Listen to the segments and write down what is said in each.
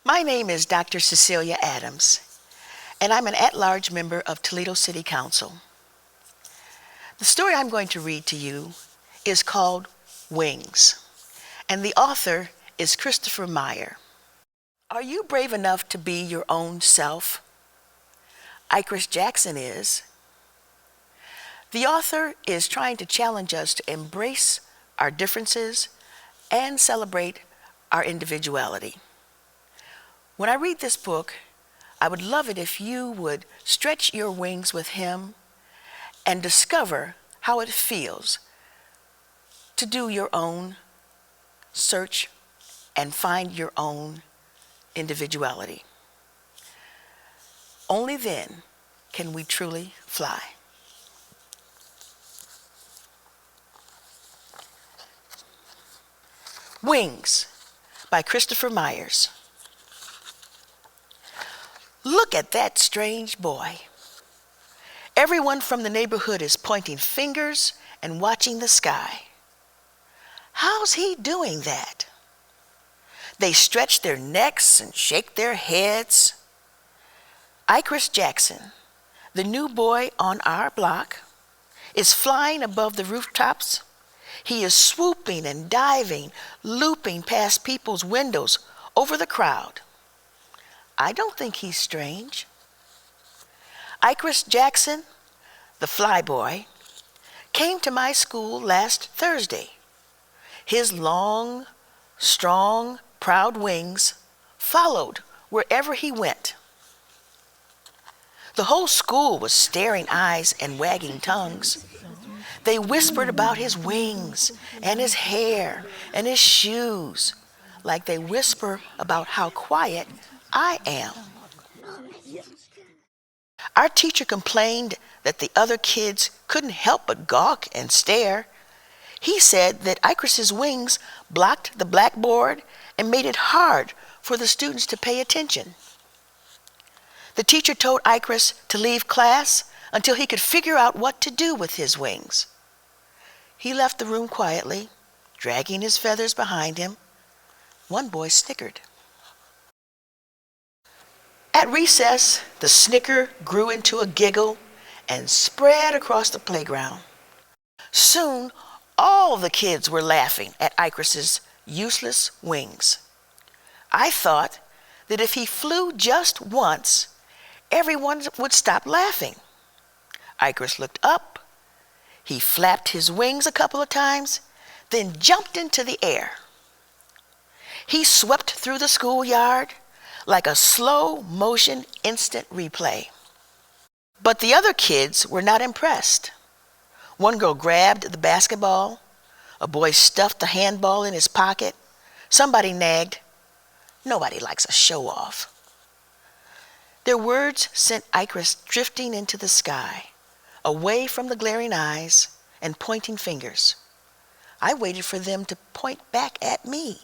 My name is Dr. Cecelia Adams, and I'm an at-large member of Toledo City Council. The story I'm going to read to you is called Wings, and the author is Christopher Meyer. Are you brave enough to be your own self? Icarus Jackson is. The author is trying to challenge us to embrace our differences and celebrate our individuality. When I read this book, I would love it if you would stretch your wings with him and discover how it feels to do your own search and find your own individuality. Only then can we truly fly. Wings by Christopher Meyer. Look at that strange boy. Everyone from the neighborhood is pointing fingers and watching the sky. How's he doing that? They stretch their necks and shake their heads. Icarus Jackson, the new boy on our block, is flying above the rooftops. He is swooping and diving, looping past people's windows over the crowd. I don't think he's strange. Icarus Jackson, the flyboy, came to my school last Thursday. His long, strong, proud wings followed wherever he went. The whole school was staring eyes and wagging tongues. They whispered about his wings and his hair and his shoes, like they whisper about how quiet I am. Our teacher complained that the other kids couldn't help but gawk and stare. He said that Icarus's wings blocked the blackboard and made it hard for the students to pay attention. The teacher told Icarus to leave class until he could figure out what to do with his wings. He left the room quietly, dragging his feathers behind him. One boy snickered. At recess, the snicker grew into a giggle and spread across the playground. Soon, all the kids were laughing at Icarus's useless wings. I thought that if he flew just once, everyone would stop laughing. Icarus looked up. He flapped his wings a couple of times, then jumped into the air. He swept through the schoolyard like a slow-motion instant replay. But the other kids were not impressed. One girl grabbed the basketball. A boy stuffed the handball in his pocket. Somebody nagged. Nobody likes a show-off. Their words sent Icarus drifting into the sky, away from the glaring eyes and pointing fingers. I waited for them to point back at me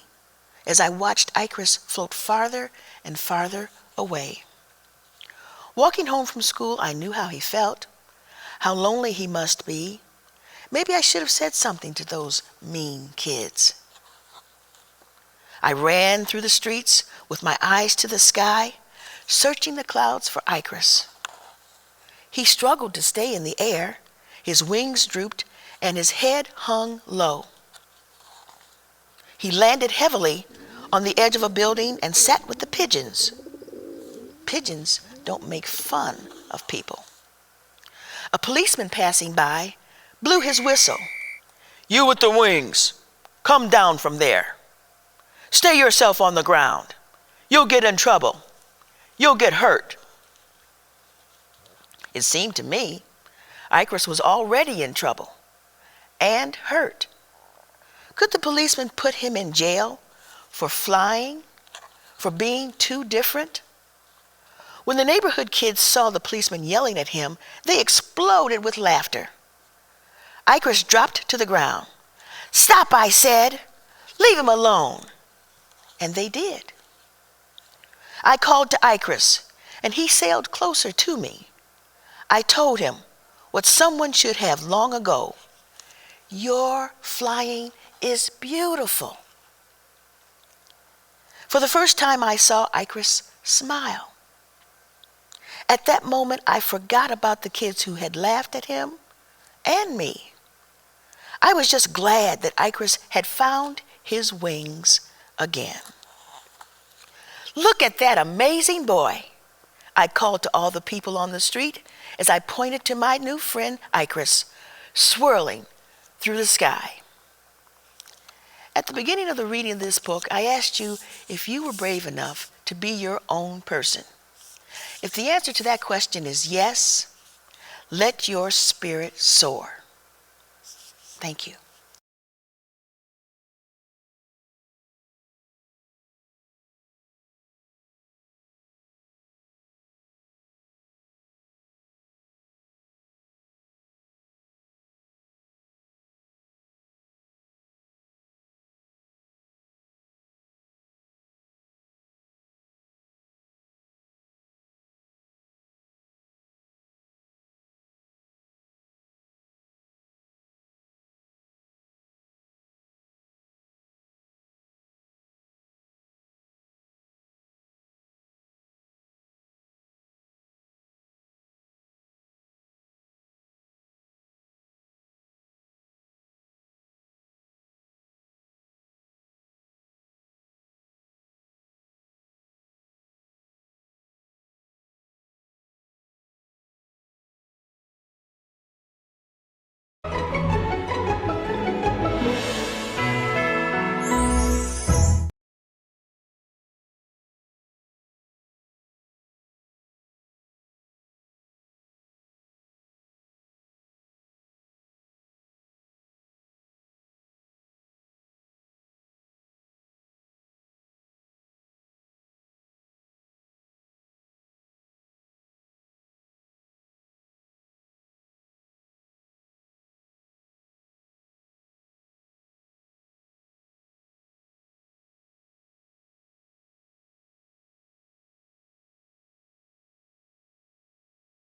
as I watched Icarus float farther and farther away. Walking home from school, I knew how he felt, how lonely he must be. Maybe I should have said something to those mean kids. I ran through the streets with my eyes to the sky, searching the clouds for Icarus. He struggled to stay in the air. His wings drooped and his head hung low. He landed heavily on the edge of a building and sat with the pigeons. Pigeons don't make fun of people. A policeman passing by blew his whistle. "You with the wings, come down from there. Stay yourself on the ground. You'll get in trouble. You'll get hurt." It seemed to me Icarus was already in trouble and hurt. Could the policeman put him in jail for flying, for being too different? When the neighborhood kids saw the policeman yelling at him, they exploded with laughter. Icarus dropped to the ground. "Stop, I said. Leave him alone." And they did. I called to Icarus, and he sailed closer to me. I told him what someone should have long ago. Your flying is beautiful. For the first time, I saw Icarus smile. At that moment, I forgot about the kids who had laughed at him and me. I was just glad that Icarus had found his wings again. "Look at that amazing boy," I called to all the people on the street as I pointed to my new friend Icarus, swirling through the sky. At the beginning of the reading of this book, I asked you if you were brave enough to be your own person. If the answer to that question is yes, let your spirit soar. Thank you.